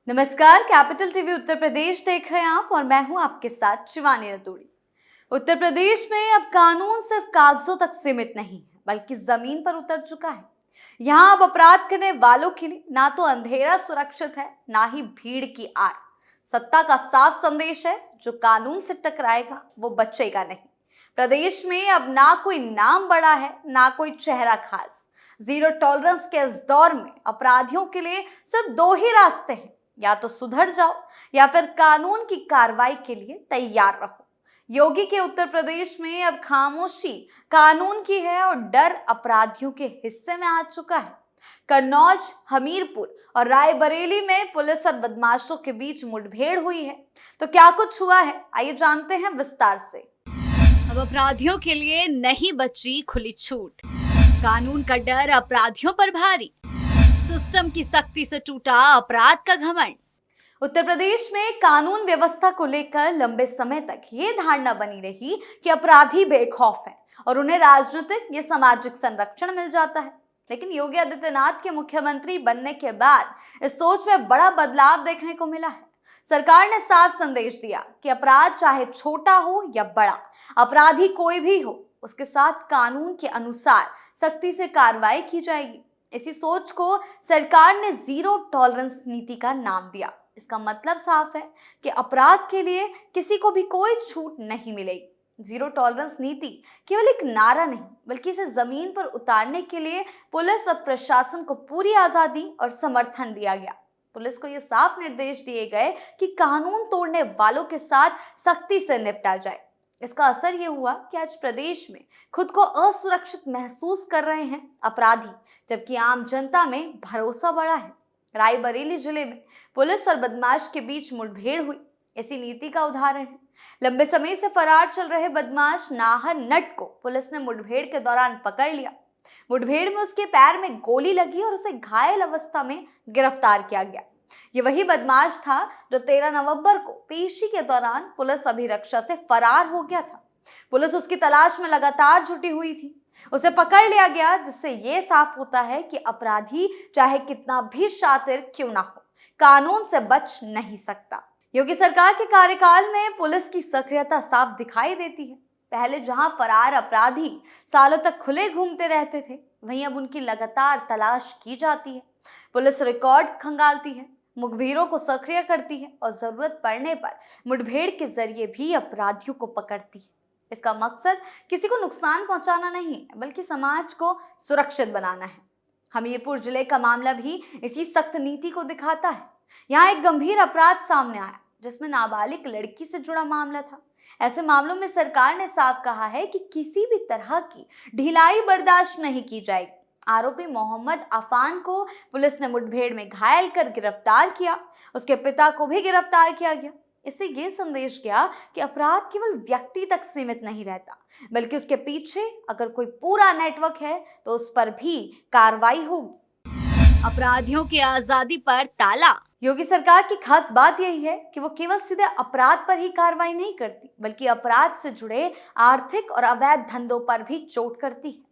नमस्कार, capital TV Uttar Pradesh देख रहे हैं आप और मैं हूं आपके साथ शिवानी रतूड़ी। उत्तर प्रदेश में अब कानून सिर्फ कागजों तक सीमित नहीं है बल्कि जमीन पर उतर चुका है। यहाँ अब अपराध करने वालों के लिए ना तो अंधेरा सुरक्षित है, ना ही भीड़ की आड़। सत्ता का साफ संदेश है, जो कानून से टकराएगा वो बचेगा नहीं। प्रदेश में अब ना कोई नाम बड़ा है, ना कोई चेहरा खास। जीरो टॉलरेंस के इस दौर में अपराधियों के लिए सिर्फ दो ही रास्ते हैं, या तो सुधर जाओ या फिर कानून की कार्रवाई के लिए तैयार रहो। योगी के उत्तर प्रदेश में अब खामोशी कानून की है और डर अपराधियों के हिस्से में आ चुका है। कन्नौज, हमीरपुर और रायबरेली में पुलिस और बदमाशों के बीच मुठभेड़ हुई है। तो क्या कुछ हुआ है, आइए जानते हैं विस्तार से। अब अपराधियों के लिए नहीं बची खुली छूट, कानून का डर अपराधियों पर भारी, सिस्टम की सख्ती से टूटा अपराध का घमंड। उत्तर प्रदेश में कानून व्यवस्था को लेकर लंबे समय तक ये धारणा बनी रही कि अपराधी बेखौफ हैं और उन्हें राजनीतिक या सामाजिक संरक्षण मिल जाता है। लेकिन योगी आदित्यनाथ के मुख्यमंत्री बनने के बाद इस सोच में बड़ा बदलाव देखने को मिला है। सरकार ने साफ संदेश दिया कि अपराध चाहे छोटा हो या बड़ा, अपराधी कोई भी हो, उसके साथ कानून के अनुसार सख्ती से कार्रवाई की जाएगी। इसी सोच को सरकार ने जीरो टॉलरेंस नीति का नाम दिया। इसका मतलब साफ है कि अपराध के लिए किसी को भी कोई छूट नहीं मिलेगी। जीरो टॉलरेंस नीति केवल एक नारा नहीं, बल्कि इसे जमीन पर उतारने के लिए पुलिस और प्रशासन को पूरी आजादी और समर्थन दिया गया। पुलिस को यह साफ निर्देश दिए गए कि कानून तोड़ने वालों के साथ सख्ती से निपटा जाए। इसका असर यह हुआ कि आज प्रदेश में खुद को असुरक्षित महसूस कर रहे हैं अपराधी, जबकि आम जनता में भरोसा बढ़ा है। रायबरेली जिले में पुलिस और बदमाश के बीच मुठभेड़ हुई इसी नीति का उदाहरण है। लंबे समय से फरार चल रहे बदमाश नाहर नट को पुलिस ने मुठभेड़ के दौरान पकड़ लिया। मुठभेड़ में उसके पैर में गोली लगी और उसे घायल अवस्था में गिरफ्तार किया गया। ये वही बदमाश था जो 13 नवंबर को पेशी के दौरान पुलिस अभिरक्षा से फरार हो गया था। पुलिस उसकी तलाश में लगातार जुटी हुई थी। उसे पकड़ लिया गया, जिससे ये साफ होता है कि अपराधी चाहे कितना भी शातिर क्यों ना हो, कानून से बच नहीं सकता। योगी सरकार के कार्यकाल में पुलिस की सक्रियता साफ दिखाई देती है। पहले जहां फरार अपराधी सालों तक खुले घूमते रहते थे, वहीं अब उनकी लगातार तलाश की जाती है। पुलिस रिकॉर्ड खंगालती है, मुखबिरों को सक्रिय करती है और जरूरत पड़ने पर मुठभेड़ के जरिए भी अपराधियों को पकड़ती है। इसका मकसद किसी को नुकसान पहुंचाना नहीं है, बल्कि समाज को सुरक्षित बनाना है। हमीरपुर जिले का मामला भी इसी सख्त नीति को दिखाता है। यहाँ एक गंभीर अपराध सामने आया, जिसमें नाबालिग लड़की से जुड़ा मामला था। ऐसे मामलों में सरकार ने साफ कहा है कि किसी भी तरह की ढिलाई बर्दाश्त नहीं की जाएगी। आरोपी मोहम्मद अफान को पुलिस ने मुठभेड़ में घायल कर गिरफ्तार किया। उसके पिता को भी गिरफ्तार किया गया। इससे ये संदेश गया कि अपराध केवल व्यक्ति तक सीमित नहीं रहता, बल्कि उसके पीछे अगर कोई पूरा नेटवर्क है तो उस पर भी कार्रवाई होगी। अपराधियों की आजादी पर ताला। योगी सरकार की खास बात यही है कि वो केवल सीधे अपराध पर ही कार्रवाई नहीं करती, बल्कि अपराध से जुड़े आर्थिक और अवैध धंधों पर भी चोट करती है।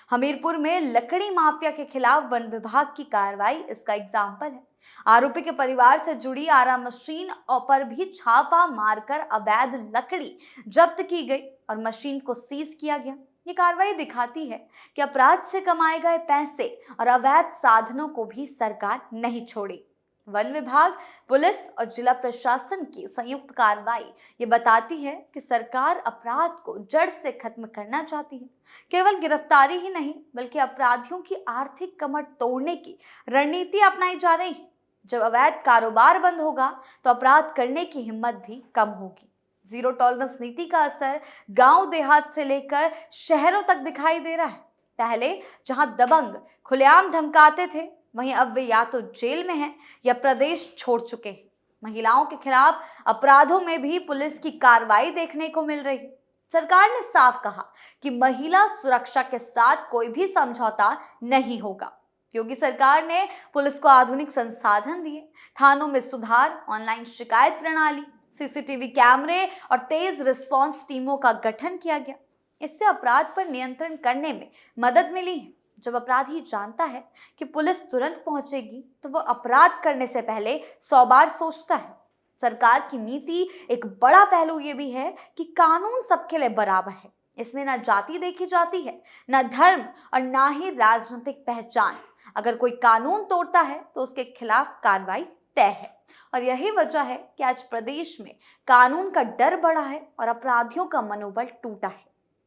हमीरपुर में लकड़ी माफिया के खिलाफ वन विभाग की कार्रवाई इसका एग्जाम्पल है। आरोपी के परिवार से जुड़ी आरा मशीन पर भी छापा मारकर अवैध लकड़ी जब्त की गई और मशीन को सीज किया गया। ये कार्रवाई दिखाती है कि अपराध से कमाए गए पैसे और अवैध साधनों को भी सरकार नहीं छोड़ी। वन विभाग, पुलिस और जिला प्रशासन की संयुक्त कार्रवाई ये बताती है कि सरकार अपराध को जड़ से खत्म करना चाहती है। केवल गिरफ्तारी ही नहीं, बल्कि अपराधियों की आर्थिक कमर तोड़ने की रणनीति अपनाई जा रही है। जब अवैध कारोबार बंद होगा तो अपराध करने की हिम्मत भी कम होगी। जीरो टॉलरेंस नीति का असर गांव देहात से लेकर शहरों तक दिखाई दे रहा है। पहले जहां दबंग खुलेआम धमकाते थे, वहीं अब वे या तो जेल में हैं या प्रदेश छोड़ चुके हैं। महिलाओं के खिलाफ अपराधों में भी पुलिस की कार्रवाई देखने को मिल रही है। सरकार ने साफ कहा कि महिला सुरक्षा के साथ कोई भी समझौता नहीं होगा। योगी सरकार ने पुलिस को आधुनिक संसाधन दिए, थानों में सुधार, ऑनलाइन शिकायत प्रणाली, सीसीटीवी कैमरे और तेज रिस्पांस टीमों का गठन किया गया। इससे अपराध पर नियंत्रण करने में मदद मिली है। जब अपराधी जानता है कि पुलिस तुरंत पहुंचेगी तो वो अपराध करने से पहले 100 बार सोचता है। सरकार की नीति एक बड़ा पहलू ये भी है कि कानून सबके लिए बराबर है। इसमें ना जाति देखी जाती है, ना धर्म और ना ही राजनीतिक पहचान। अगर कोई कानून तोड़ता है तो उसके खिलाफ कार्रवाई तय है। और यही वजह है कि आज प्रदेश में कानून का डर बढ़ा है और अपराधियों का मनोबल टूटा है।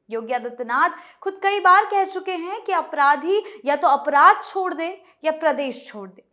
योगी आदित्यनाथ खुद कई बार कह चुके हैं कि अपराधी या तो अपराध छोड़ दे या प्रदेश छोड़ दे।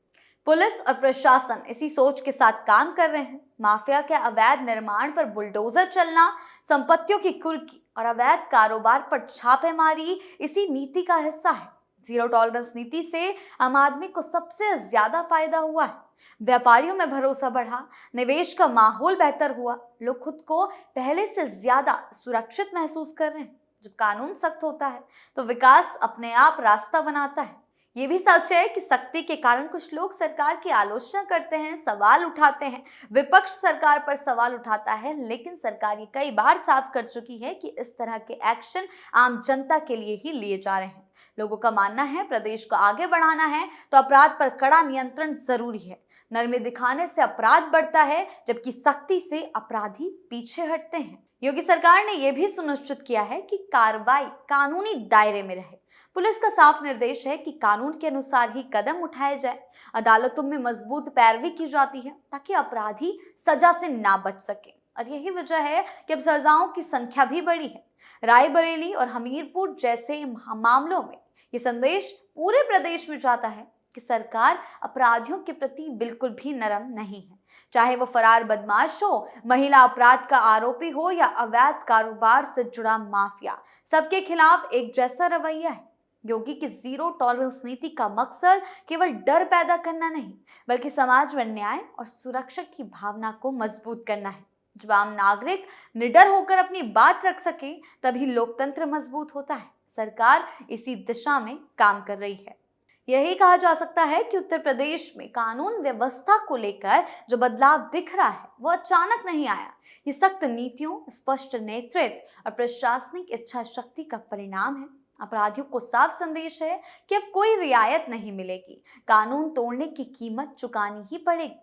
पुलिस और प्रशासन इसी सोच के साथ काम कर रहे हैं। माफिया के अवैध निर्माण पर बुलडोजर चलना, संपत्तियों की कुर्की और अवैध कारोबार पर छापेमारी इसी नीति का हिस्सा है। जीरो टॉलरेंस नीति से आम आदमी को सबसे ज्यादा फायदा हुआ है। व्यापारियों में भरोसा बढ़ा, निवेश का माहौल बेहतर हुआ, लोग खुद को पहले से ज्यादा सुरक्षित महसूस कर रहे हैं। जब कानून सख्त होता है तो विकास अपने आप रास्ता बनाता है। ये भी सच है कि सख्ती के कारण कुछ लोग सरकार की आलोचना करते हैं, सवाल उठाते हैं। विपक्ष सरकार पर सवाल उठाता है, लेकिन सरकार ये कई बार साफ कर चुकी है कि इस तरह के एक्शन आम जनता के लिए ही लिए जा रहे हैं। लोगों का मानना है प्रदेश को आगे बढ़ाना है तो अपराध पर कड़ा नियंत्रण जरूरी है। नरमी दिखाने से अपराध बढ़ता है, जबकि सख्ती से अपराधी पीछे हटते हैं। योगी सरकार ने यह भी सुनिश्चित किया है कि कार्रवाई कानूनी दायरे में रहे। पुलिस का साफ निर्देश है कि कानून के अनुसार ही कदम उठाए जाए। अदालतों में मजबूत पैरवी की जाती है ताकि अपराधी सजा से ना बच सके। और यही वजह है कि अब सजाओं की संख्या भी बढ़ी है। रायबरेली और हमीरपुर जैसे मामलों में ये संदेश पूरे प्रदेश में जाता है कि सरकार अपराधियों के प्रति बिल्कुल भी नरम नहीं है। चाहे वो फरार बदमाश हो, महिला अपराध का आरोपी हो या अवैध कारोबार से जुड़ा माफिया, सबके खिलाफ एक जैसा रवैया है। योगी की जीरो टॉलरेंस नीति का मकसद केवल डर पैदा करना नहीं, बल्कि समाज में न्याय और सुरक्षा की भावना को मजबूत करना है। जब आम नागरिक निडर होकर अपनी बात रख सके, तभी लोकतंत्र मजबूत होता है। सरकार इसी दिशा में काम कर रही है। यही कहा जा सकता है कि उत्तर प्रदेश में कानून व्यवस्था को लेकर जो बदलाव दिख रहा है वो अचानक नहीं आया। ये सख्त नीतियों, स्पष्ट नेतृत्व और प्रशासनिक इच्छा शक्ति का परिणाम है। अपराधियों को साफ संदेश है कि अब कोई रियायत नहीं मिलेगी, कानून तोड़ने की कीमत चुकानी ही पड़ेगी।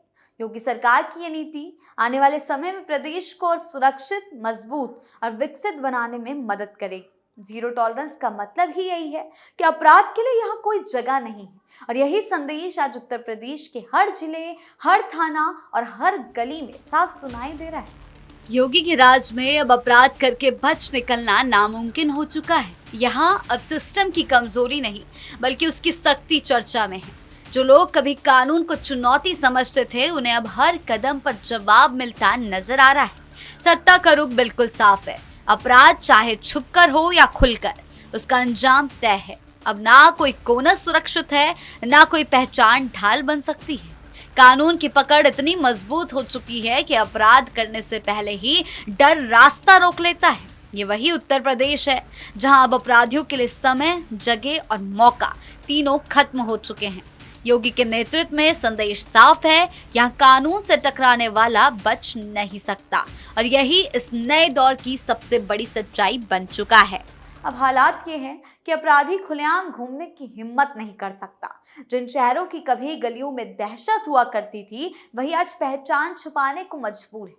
योगी सरकार की ये नीति आने वाले समय में प्रदेश को और सुरक्षित, मजबूत और विकसित बनाने में मदद करेगी। जीरो टॉलरेंस का मतलब ही यही है कि अपराध के लिए यहाँ कोई जगह नहीं है। और यही संदेश आज उत्तर प्रदेश के हर जिले, हर थाना और हर गली में साफ सुनाई दे रहा है। योगी के राज में अब अपराध करके बच निकलना नामुमकिन हो चुका है। यहाँ अब सिस्टम की कमजोरी नहीं, बल्कि उसकी सख्ती चर्चा में है। जो लोग कभी कानून को चुनौती समझते थे, उन्हें अब हर कदम पर जवाब मिलता नजर आ रहा है। सत्ता का रुख बिल्कुल साफ है। अपराध चाहे छुपकर हो या खुलकर, उसका अंजाम तय है। अब ना कोई कोना सुरक्षित है, ना कोई पहचान ढाल बन सकती है। कानून की पकड़ इतनी मजबूत हो चुकी है कि अपराध करने से पहले ही डर रास्ता रोक लेता है। ये वही उत्तर प्रदेश है जहां अब अपराधियों के लिए समय, जगह और मौका तीनों खत्म हो चुके हैं। योगी के नेतृत्व में संदेश साफ है, यहाँ कानून से टकराने वाला बच नहीं सकता। और यही इस नए दौर की सबसे बड़ी सच्चाई बन चुका है। अब हालात ये हैं कि अपराधी खुलेआम घूमने की हिम्मत नहीं कर सकता। जिन शहरों की कभी गलियों में दहशत हुआ करती थी, वही आज पहचान छुपाने को मजबूर है।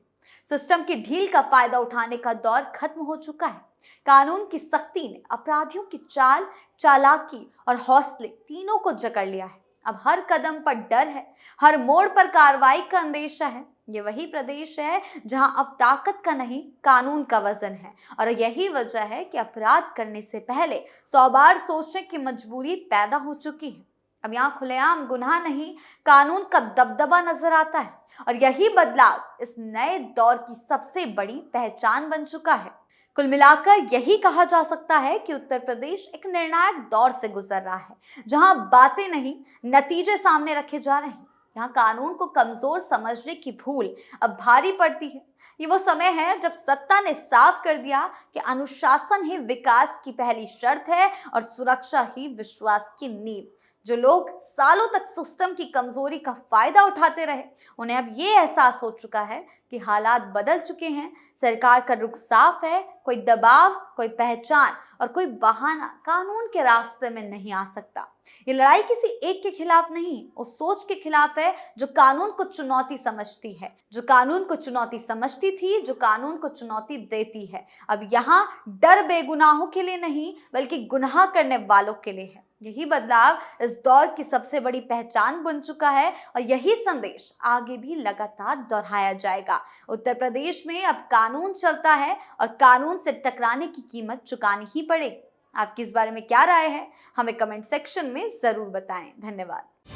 सिस्टम की ढील का फायदा उठाने का दौर खत्म हो चुका है। कानून की सख्ती ने अपराधियों की चाल, चालाकी और हौसले तीनों को जकड़ लिया है। अब हर कदम पर डर है, हर मोड़ पर कार्रवाई का अंदेशा है। ये वही प्रदेश है जहां अब ताकत का नहीं, कानून का वजन है। और यही वजह है कि अपराध करने से पहले 100 बार सोचने की मजबूरी पैदा हो चुकी है। अब यहाँ खुलेआम गुनाह नहीं, कानून का दबदबा नजर आता है। और यही बदलाव इस नए दौर की सबसे बड़ी पहचान बन चुका है। कुल मिलाकर यही कहा जा सकता है कि उत्तर प्रदेश एक निर्णायक दौर से गुजर रहा है, जहां बातें नहीं, नतीजे सामने रखे जा रहे हैं। यहाँ कानून को कमजोर समझने की भूल अब भारी पड़ती है। ये वो समय है जब सत्ता ने साफ कर दिया कि अनुशासन ही विकास की पहली शर्त है और सुरक्षा ही विश्वास की नींव। जो लोग सालों तक सिस्टम की कमजोरी का फायदा उठाते रहे, उन्हें अब ये एहसास हो चुका है कि हालात बदल चुके हैं। सरकार का रुख साफ है, कोई दबाव, कोई पहचान और कोई बहाना कानून के रास्ते में नहीं आ सकता। ये लड़ाई किसी एक के खिलाफ नहीं, उस सोच के खिलाफ है जो कानून को चुनौती समझती है, जो कानून को चुनौती समझती थी, जो कानून को चुनौती देती है। अब यहाँ डर बेगुनाहों के लिए नहीं, बल्कि गुनाह करने वालों के लिए है। यही बदलाव इस दौर की सबसे बड़ी पहचान बन चुका है और यही संदेश आगे भी लगातार दोहराया जाएगा। उत्तर प्रदेश में अब कानून चलता है और कानून से टकराने की कीमत चुकानी ही पड़ेगी। आपकी इस बारे में क्या राय है, हमें कमेंट सेक्शन में जरूर बताएं। धन्यवाद।